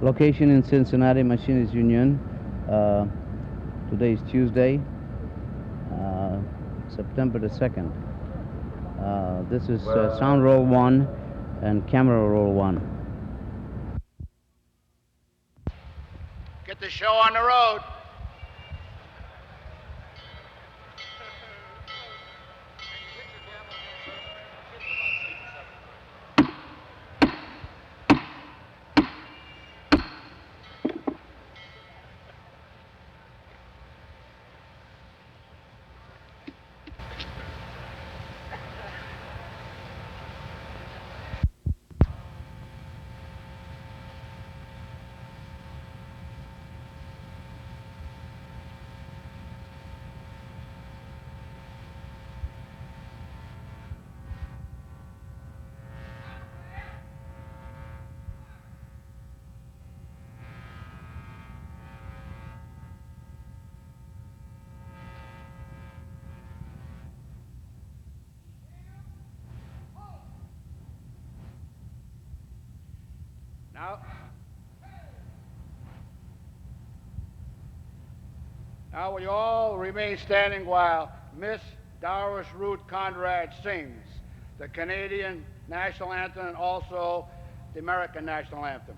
Location in Cincinnati Machinist Union. Uh, Today is Tuesday, uh, September the 2nd. This is sound roll 1 and camera roll 1. Get the show on the road. Now, now will you all remain standing while Miss Doris Ruth Conrad sings the Canadian national anthem and also the American national anthem.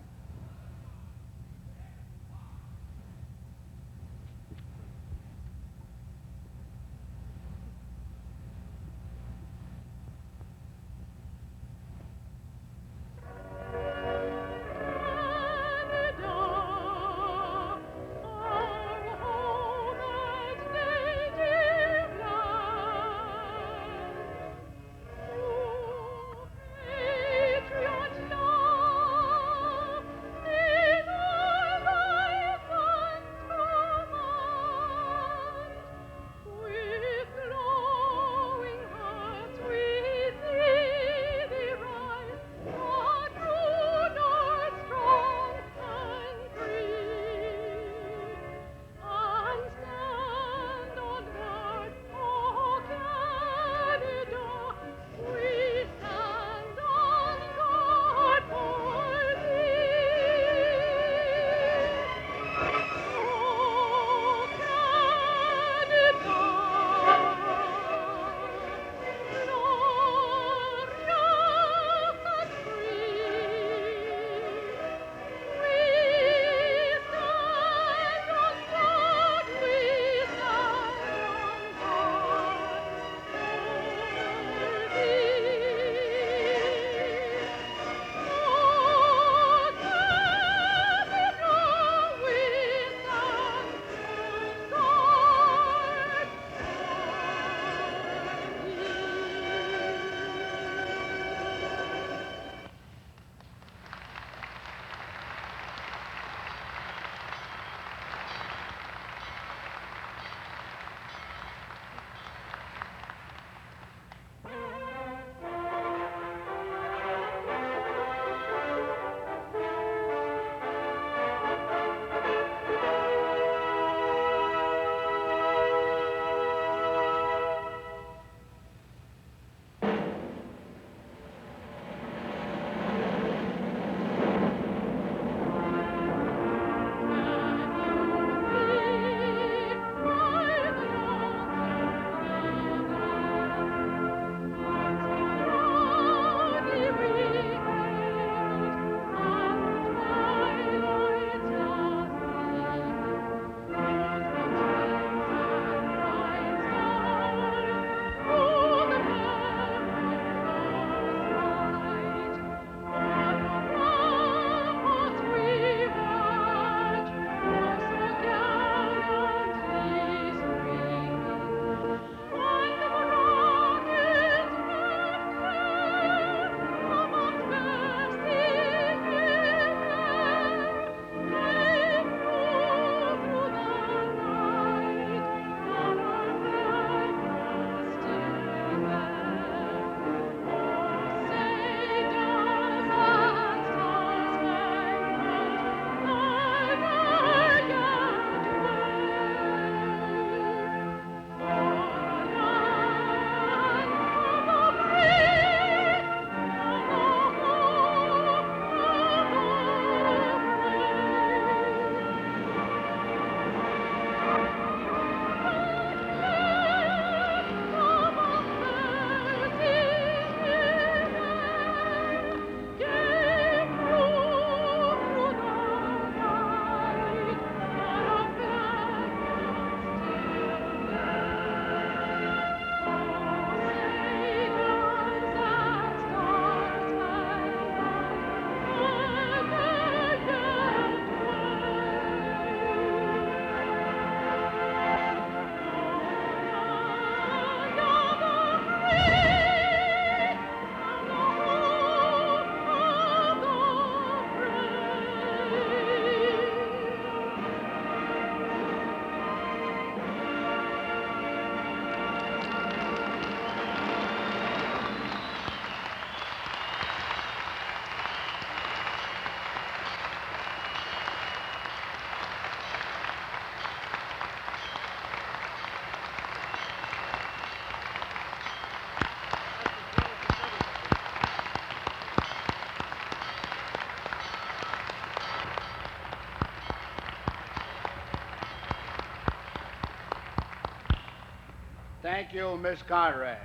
Thank you, Miss Conrad.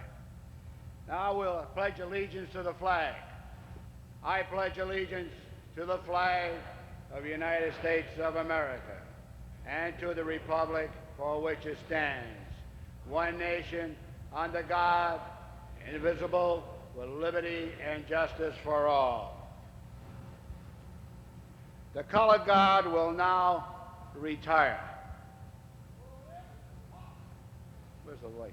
Now we'll pledge allegiance to the flag. I pledge allegiance to the flag of the United States of America and to the republic for which it stands, one nation, under God, indivisible, with liberty and justice for all. The color guard will now retire. Where's the lights?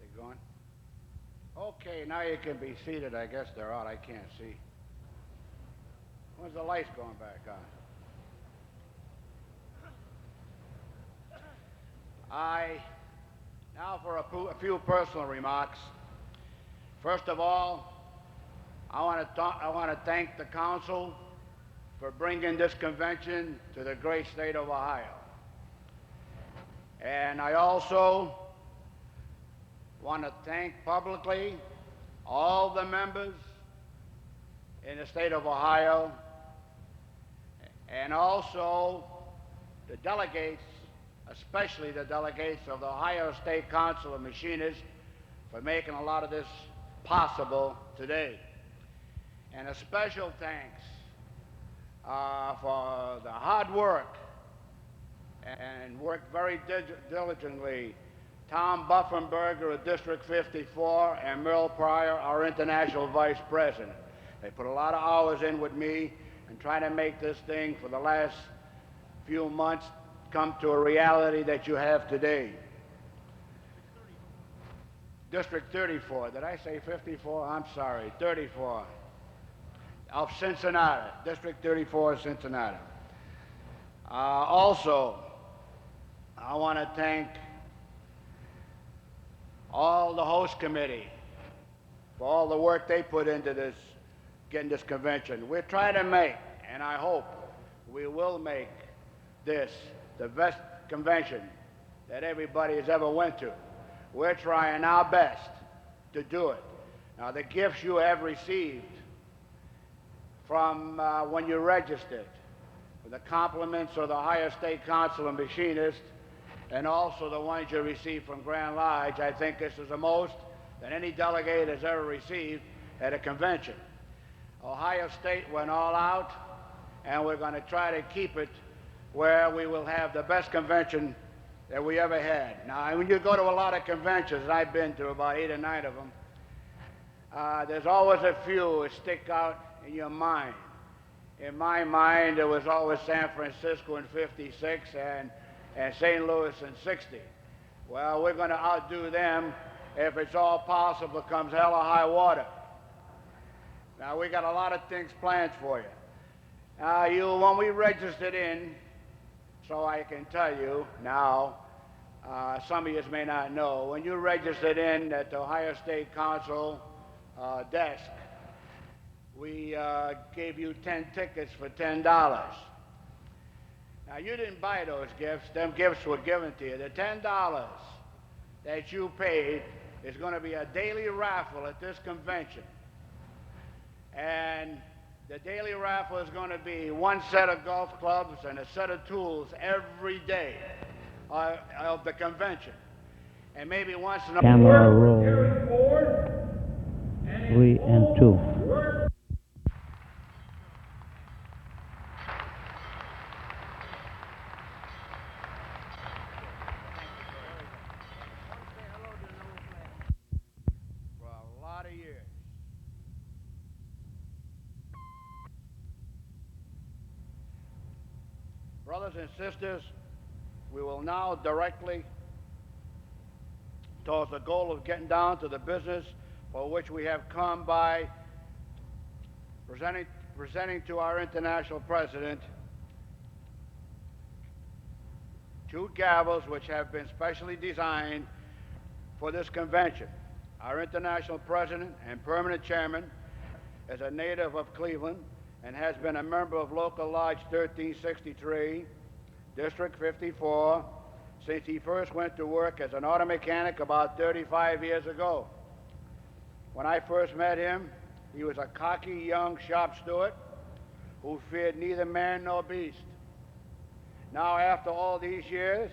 They gone? Okay, now you can be seated. I guess they're out. I can't see. When's the lights going back on? Now for a few personal remarks. First of all, I want to thank the council for bringing this convention to the great state of Ohio. And I also want to thank publicly all the members in the state of Ohio and also the delegates, especially the delegates of the Ohio State Council of Machinists, for making a lot of this possible today. And a special thanks for the hard work and worked very diligently, Tom Buffenberger of District 54 and Merle Pryor, our International Vice President. They put a lot of hours in with me and trying to make this thing for the last few months come to a reality that you have today. District 34, did I say 54? I'm sorry, 34. Of Cincinnati, District 34 of Cincinnati. Also, I want to thank all the host committee for all the work they put into this, getting this convention. We're trying to make, and I hope we will make this the best convention that everybody has ever went to. We're trying our best to do it. Now, the gifts you have received from when you registered, the compliments of the Ohio State Council of Machinists, and also the ones you received from Grand Lodge, I think this is the most that any delegate has ever received at a convention. Ohio State went all out, and we're going to try to keep it where we will have the best convention that we ever had. Now, when you go to a lot of conventions, and I've been to about 8 or 9 of them, there's always a few that stick out in your mind. In my mind, it was always San Francisco in '56 and St. Louis in '60. Well, we're going to outdo them if it's all possible, comes hell or high water. Now, we got a lot of things planned for you. When we registered in, so I can tell you now, some of you may not know, when you registered in at the Ohio State Council desk, we gave you 10 tickets for $10. Now, you didn't buy those gifts. Them gifts were given to you. The $10 that you paid is going to be a daily raffle at this convention. And the daily raffle is going to be one set of golf clubs and a set of tools every day of the convention. And maybe once in a Camera roll 3 and 2. for a lot of years. Brothers and sisters, we will now directly towards the goal of getting down to the business for which we have come by presenting to our international president two gavels which have been specially designed for this convention. Our international president and permanent chairman is a native of Cleveland and has been a member of Local Lodge 1363, District 54, since he first went to work as an auto mechanic about 35 years ago. When I first met him, he was a cocky young shop steward who feared neither man nor beast. Now, after all these years,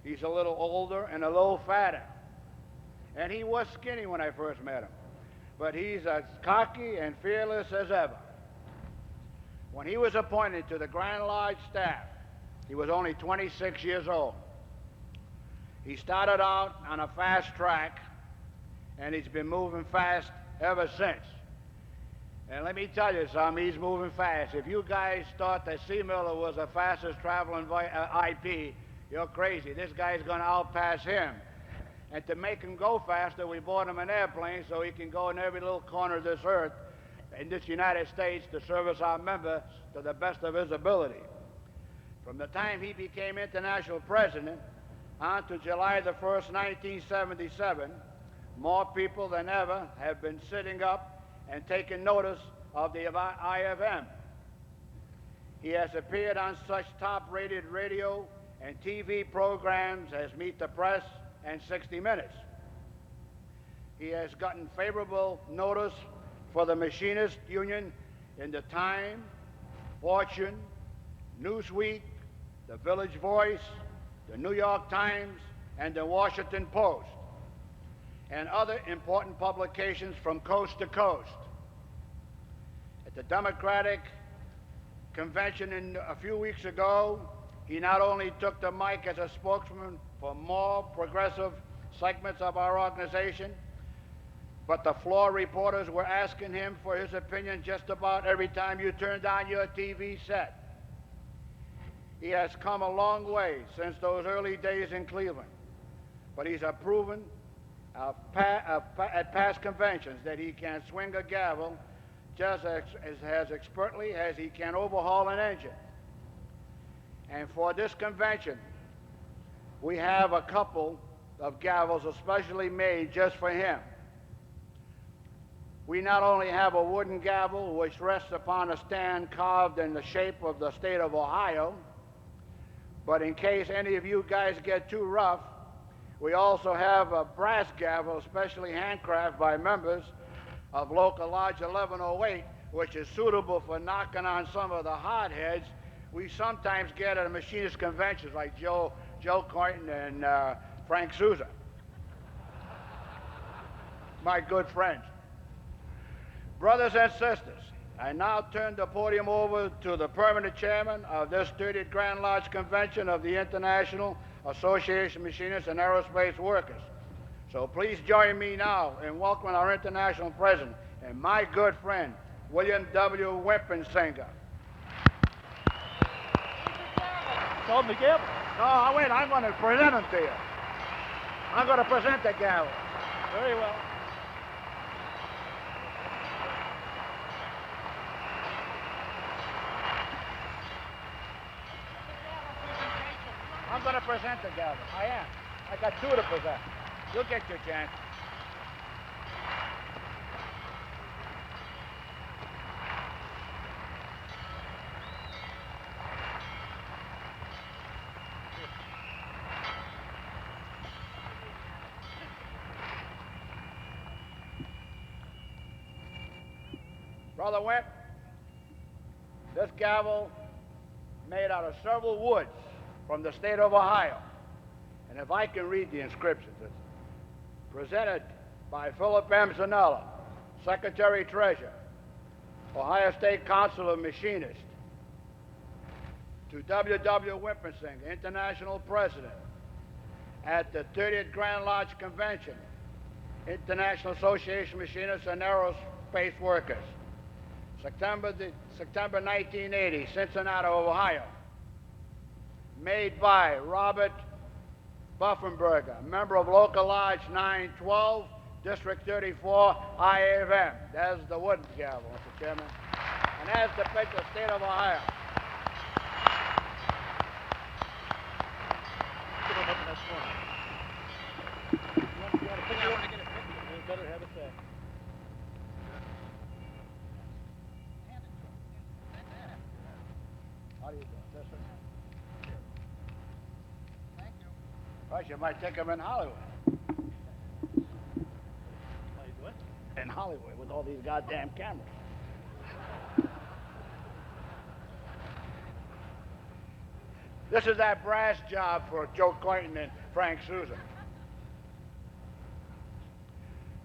he's a little older and a little fatter. And he was skinny when I first met him, but he's as cocky and fearless as ever. When he was appointed to the Grand Lodge staff, he was only 26 years old. He started out on a fast track, and he's been moving fast ever since. And let me tell you something, he's moving fast. If you guys thought that C. Miller was the fastest traveling IP, you're crazy. This guy's going to outpass him. And to make him go faster, we bought him an airplane so he can go in every little corner of this earth, in this United States, to service our members to the best of his ability. From the time he became international president on to July the 1st, 1977, more people than ever have been sitting up and taking notice of the IFM. He has appeared on such top-rated radio and TV programs as Meet the Press and 60 Minutes. He has gotten favorable notice for the Machinist Union in the Time, Fortune, Newsweek, the Village Voice, the New York Times, and the Washington Post, and other important publications from coast to coast. At the Democratic Convention a few weeks ago, he not only took the mic as a spokesman for more progressive segments of our organization, but the floor reporters were asking him for his opinion just about every time you turned on your TV set. He has come a long way since those early days in Cleveland, but he's proven at past conventions that he can swing a gavel just as expertly as he can overhaul an engine. And for this convention, we have a couple of gavels especially made just for him. We not only have a wooden gavel which rests upon a stand carved in the shape of the state of Ohio, but in case any of you guys get too rough, we also have a brass gavel specially handcrafted by members of Local Lodge 1108, which is suitable for knocking on some of the hard heads we sometimes get at a machinist conventions like Joe Coyton and Frank Souza, my good friends. Brothers and sisters, I now turn the podium over to the permanent chairman of this 30th Grand Lodge Convention of the International Association of Machinists and Aerospace Workers. So please join me now in welcoming our international president and my good friend, William W. Wimpensinger. Hold the gavel. No, wait, I'm going to present him to you. I'm going to present the gavel. Very well. I'm going to present the gavel. I am. I got two to present. You'll get your chance. Brother Wimp, this gavel made out of several woods from the state of Ohio. And if I can read the inscriptions, it's presented by Philip M. Zanella, Secretary Treasurer, Ohio State Council of Machinists, to W.W. Wimpensing, International President, at the 30th Grand Lodge Convention, International Association of Machinists and Aerospace Workers, September 1980, Cincinnati, Ohio, made by Robert Buffenberger, member of Local Lodge 912, District 34, IAM. There's the wooden gavel, Mr. Chairman. And there's the picture, state of Ohio. Better have it back. How do you do it? This one? Thank you. Well, you might take him in Hollywood. What? In Hollywood with all these goddamn cameras. This is that brass job for Joe Clayton and Frank Sousa.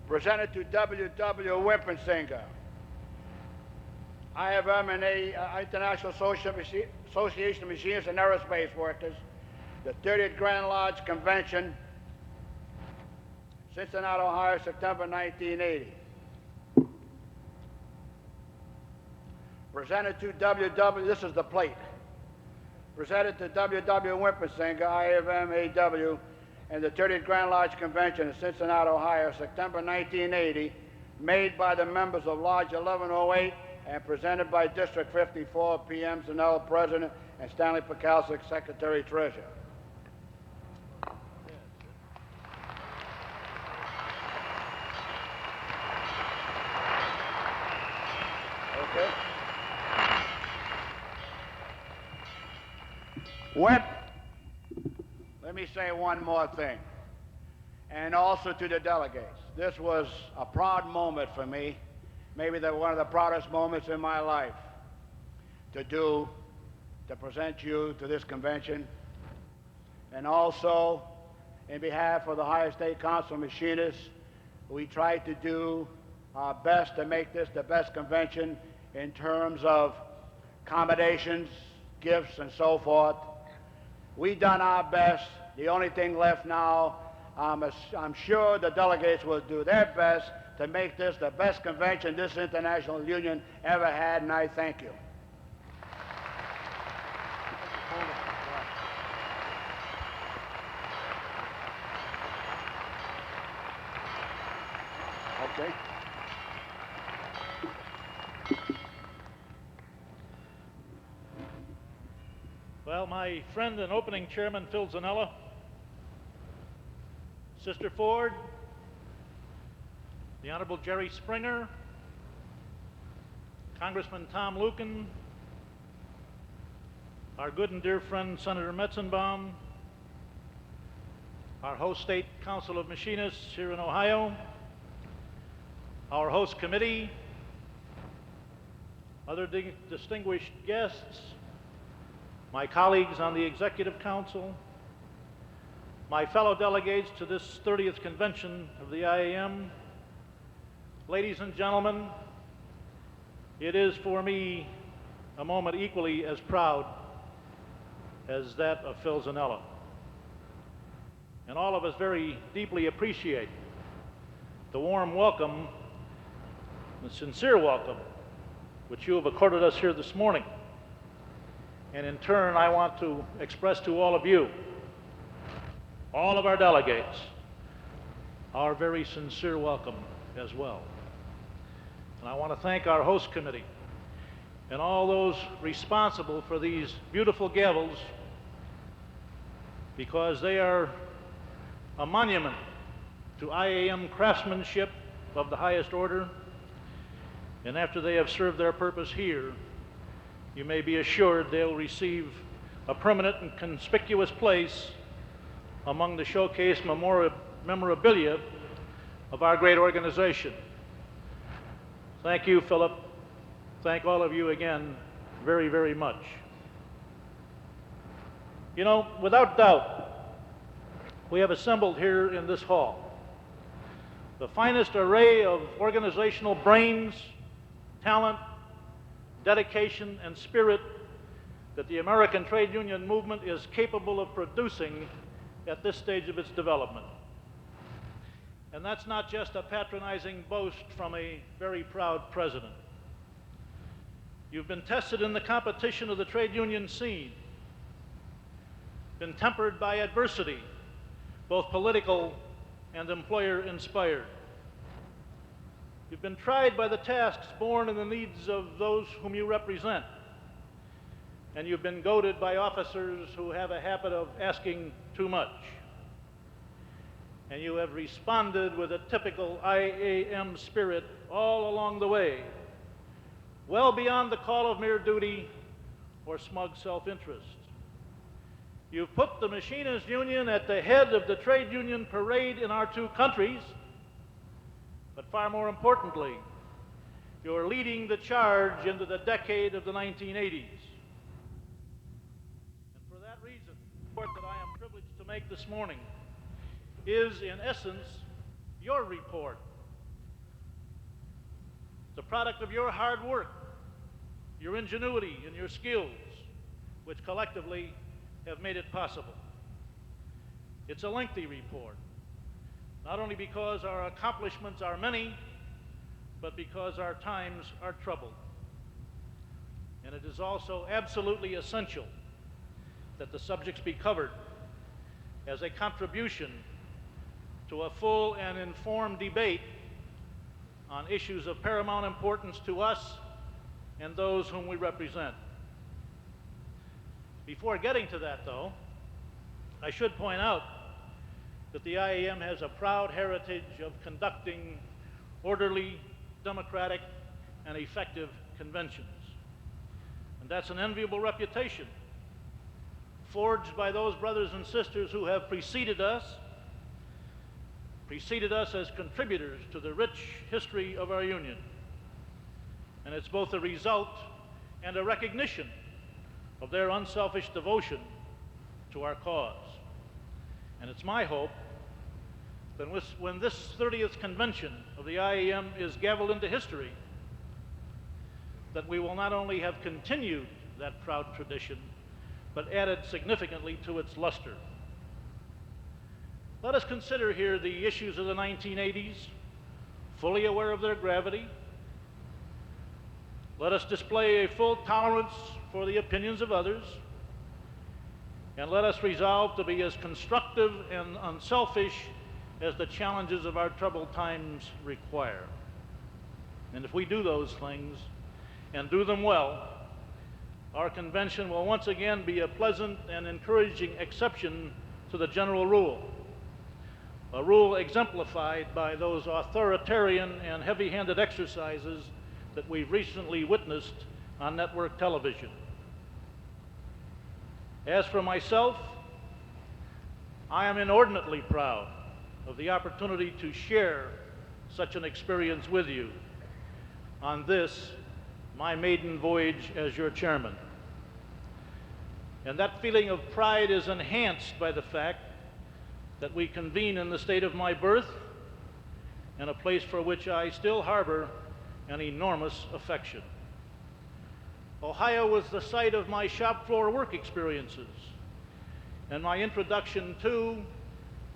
Presented to W.W. Wimpensinger, IAM and International Association of Machinists and Aerospace Workers, the 30th Grand Lodge Convention, Cincinnati, Ohio, September 1980. Presented to W.W., this is the plate. Presented to W.W. Wimpensinger, IAM, and the 30th Grand Lodge Convention in Cincinnati, Ohio, September 1980, made by the members of Lodge 1108 and presented by District 54, P.M. Zanella, President, and Stanley Pekalsik, Secretary Treasurer. Okay. Wimp, let me say one more thing, and also to the delegates. This was a proud moment for me, maybe one of the proudest moments in my life, to present you to this convention, and also in behalf of the Ohio State Council of Machinists, we tried to do our best to make this the best convention in terms of accommodations, gifts, and so forth. We've done our best. The only thing left now, I'm sure the delegates will do their best to make this the best convention this international union ever had, and I thank you. Okay. Well, my friend and opening chairman, Phil Zanella, Sister Ford, the Honorable Jerry Springer, Congressman Tom Lucan, our good and dear friend Senator Metzenbaum, our host State Council of Machinists here in Ohio, our host committee, other distinguished guests, my colleagues on the Executive Council, my fellow delegates to this 30th convention of the IAM, ladies and gentlemen, it is for me a moment equally as proud as that of Phil Zanella. And all of us very deeply appreciate the warm welcome, the sincere welcome, which you have accorded us here this morning. And in turn, I want to express to all of you, all of our delegates, our very sincere welcome as well. And I want to thank our host committee and all those responsible for these beautiful gavels, because they are a monument to IAM craftsmanship of the highest order. And after they have served their purpose here, you may be assured they'll receive a permanent and conspicuous place among the showcase memorabilia of our great organization. Thank you, Philip. thank all of you again very, very much. You know, without doubt, we have assembled here in this hall the finest array of organizational brains, talent, dedication, and spirit that the American trade union movement is capable of producing at this stage of its development. And that's not just a patronizing boast from a very proud president. You've been tested in the competition of the trade union scene, been tempered by adversity, both political and employer-inspired. You've been tried by the tasks born in the needs of those whom you represent, and you've been goaded by officers who have a habit of asking too much. And you have responded with a typical IAM spirit all along the way, well beyond the call of mere duty or smug self-interest. You've put the Machinists' Union at the head of the trade union parade in our two countries, but far more importantly, you're leading the charge into the decade of the 1980s. And for that reason, the report that I am privileged to make this morning is, in essence, your report. It's a product of your hard work, your ingenuity, and your skills, which collectively have made it possible. It's a lengthy report, not only because our accomplishments are many, but because our times are troubled. And it is also absolutely essential that the subjects be covered as a contribution to a full and informed debate on issues of paramount importance to us and those whom we represent. Before getting to that, though, I should point out that the IAM has a proud heritage of conducting orderly, democratic, and effective conventions. And that's an enviable reputation, forged by those brothers and sisters who have preceded us as contributors to the rich history of our union. And it's both a result and a recognition of their unselfish devotion to our cause. And it's my hope that when this 30th convention of the IAM is gavelled into history, that we will not only have continued that proud tradition, but added significantly to its luster. Let us consider here the issues of the 1980s, fully aware of their gravity. Let us display a full tolerance for the opinions of others, and let us resolve to be as constructive and unselfish as the challenges of our troubled times require. And if we do those things, and do them well, our convention will once again be a pleasant and encouraging exception to the general rule, a rule exemplified by those authoritarian and heavy-handed exercises that we've recently witnessed on network television. As for myself, I am inordinately proud of the opportunity to share such an experience with you on this, my maiden voyage as your chairman. And that feeling of pride is enhanced by the fact that we convene in the state of my birth, and a place for which I still harbor an enormous affection. Ohio was the site of my shop floor work experiences and my introduction to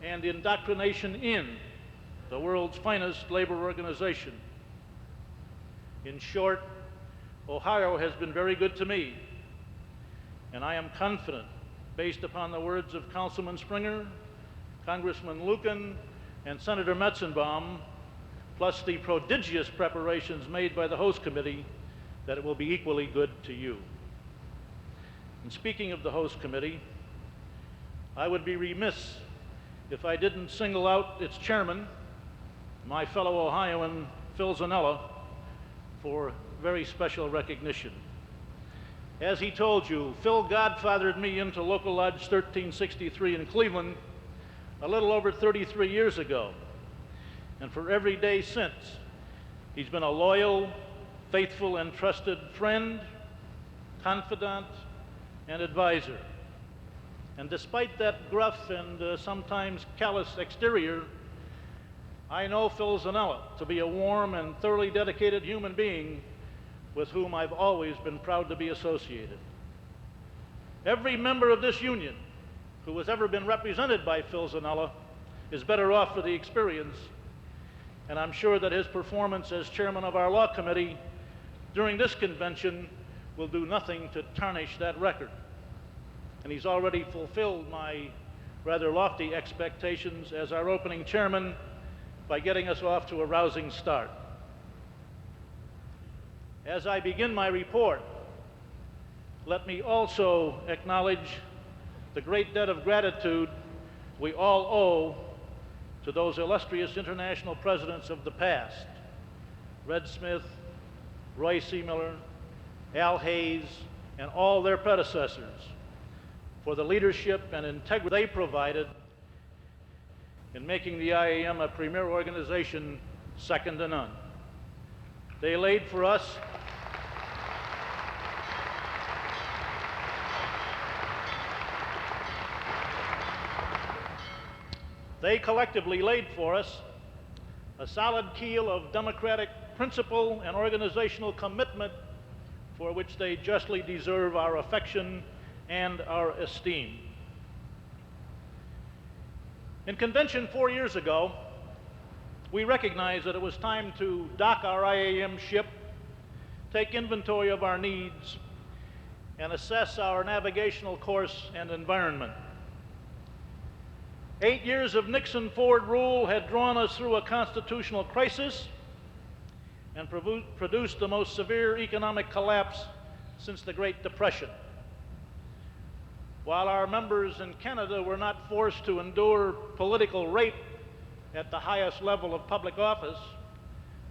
and indoctrination in the world's finest labor organization. In short, Ohio has been very good to me, and I am confident, based upon the words of Councilman Springer, Congressman Lucan, and Senator Metzenbaum, plus the prodigious preparations made by the host committee, that it will be equally good to you. And speaking of the host committee, I would be remiss if I didn't single out its chairman, my fellow Ohioan, Phil Zanella, for very special recognition. As he told you, Phil godfathered me into Local Lodge 1363 in Cleveland a little over 33 years ago. And for every day since, he's been a loyal, faithful and trusted friend, confidant, and advisor. And despite that gruff and sometimes callous exterior, I know Phil Zanella to be a warm and thoroughly dedicated human being with whom I've always been proud to be associated. Every member of this union who has ever been represented by Phil Zanella is better off for the experience, and I'm sure that his performance as chairman of our law committee during this convention will do nothing to tarnish that record. And he's already fulfilled my rather lofty expectations as our opening chairman by getting us off to a rousing start. As I begin my report, let me also acknowledge the great debt of gratitude we all owe to those illustrious international presidents of the past, Red Smith, Roy C. Miller, Al Hayes, and all their predecessors for the leadership and integrity they provided in making the IAM a premier organization second to none. They laid for us They collectively laid for us a solid keel of democratic principle and organizational commitment for which they justly deserve our affection and our esteem. In convention 4 years ago, we recognized that it was time to dock our IAM ship, take inventory of our needs, and assess our navigational course and environment. 8 years of Nixon-Ford rule had drawn us through a constitutional crisis and produced the most severe economic collapse since the Great Depression. While our members in Canada were not forced to endure political rape at the highest level of public office,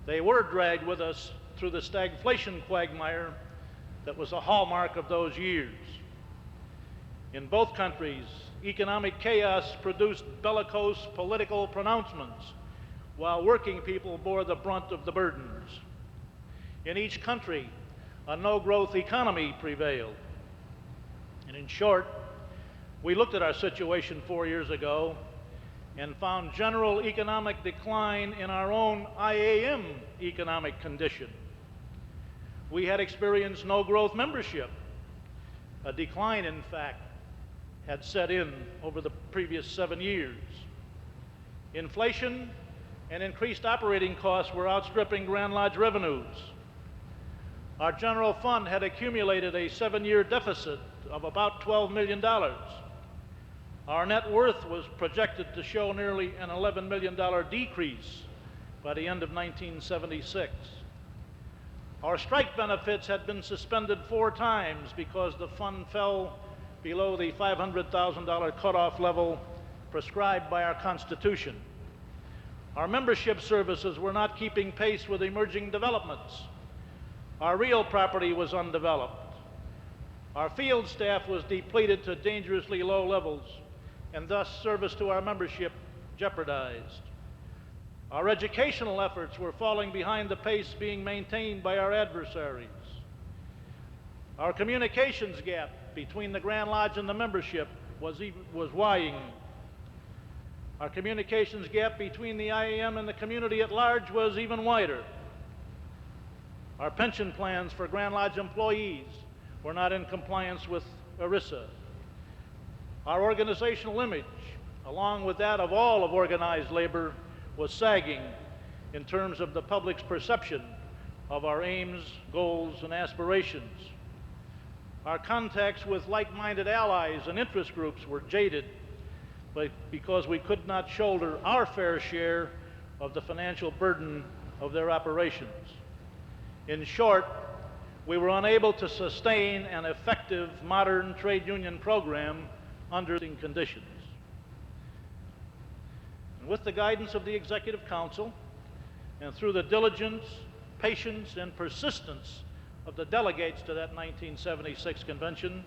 they were dragged with us through the stagflation quagmire that was a hallmark of those years. In both countries, economic chaos produced bellicose political pronouncements, while working people bore the brunt of the burdens. In each country, a no-growth economy prevailed. And in short, we looked at our situation 4 years ago and found general economic decline in our own IAM economic condition. We had experienced no-growth membership. A decline, in fact, had set in over the previous 7 years. Inflation and increased operating costs were outstripping Grand Lodge revenues. Our general fund had accumulated a 7-year deficit of about $12 million. Our net worth was projected to show nearly an $11 million decrease by the end of 1976. Our strike benefits had been suspended 4 times because the fund fell below the $500,000 cutoff level prescribed by our Constitution. Our membership services were not keeping pace with emerging developments. Our real property was undeveloped. Our field staff was depleted to dangerously low levels, and thus service to our membership jeopardized. Our educational efforts were falling behind the pace being maintained by our adversaries. Our communications gap between the Grand Lodge and the membership was widening. Our communications gap between the IAM and the community at large was even wider. Our pension plans for Grand Lodge employees were not in compliance with ERISA. Our organizational image, along with that of all of organized labor, was sagging in terms of the public's perception of our aims, goals, and aspirations. Our contacts with like-minded allies and interest groups were jaded because we could not shoulder our fair share of the financial burden of their operations. In short, we were unable to sustain an effective modern trade union program under these conditions. And with the guidance of the Executive Council and through the diligence, patience, and persistence of the delegates to that 1976 convention,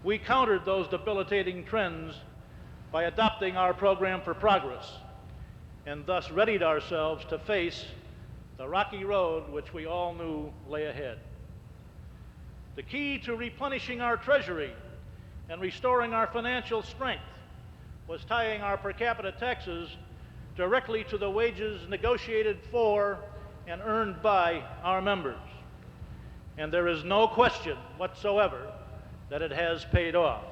we countered those debilitating trends by adopting our program for progress and thus readied ourselves to face the rocky road which we all knew lay ahead. The key to replenishing our treasury and restoring our financial strength was tying our per capita taxes directly to the wages negotiated for and earned by our members. And there is no question whatsoever that it has paid off.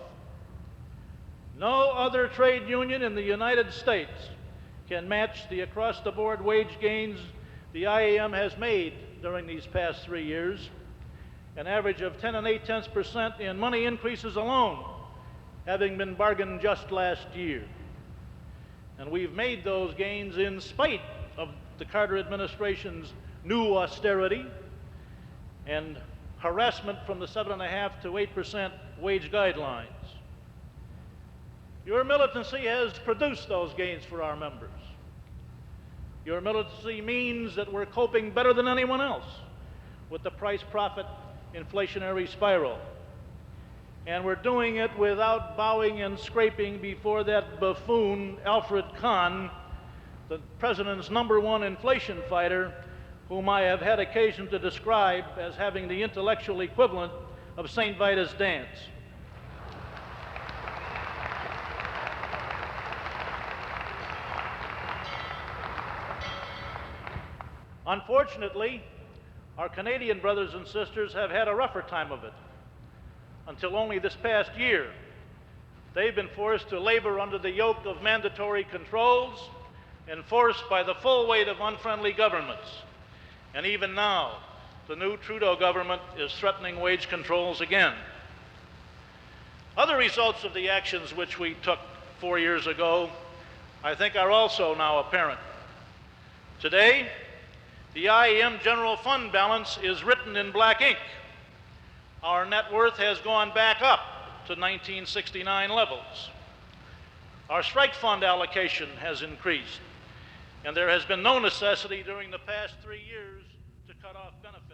No other trade union in the United States can match the across-the-board wage gains the IAM has made during these past 3 years, an average of 10 8/10% in money increases alone, having been bargained just last year. And we've made those gains in spite of the Carter administration's new austerity and harassment from the 7.5% to 8% wage guidelines. Your militancy has produced those gains for our members. Your militancy means that we're coping better than anyone else with the price-profit inflationary spiral. And we're doing it without bowing and scraping before that buffoon, Alfred Kahn, the president's #1 inflation fighter, whom I have had occasion to describe as having the intellectual equivalent of St. Vitus' dance. Unfortunately, our Canadian brothers and sisters have had a rougher time of it. Until only this past year, they've been forced to labor under the yoke of mandatory controls enforced by the full weight of unfriendly governments. And even now, the new Trudeau government is threatening wage controls again. Other results of the actions which we took 4 years ago, I think, are also now apparent. Today, the IAM general fund balance is written in black ink. Our net worth has gone back up to 1969 levels. Our strike fund allocation has increased, and there has been no necessity during the past 3 years to cut off benefits.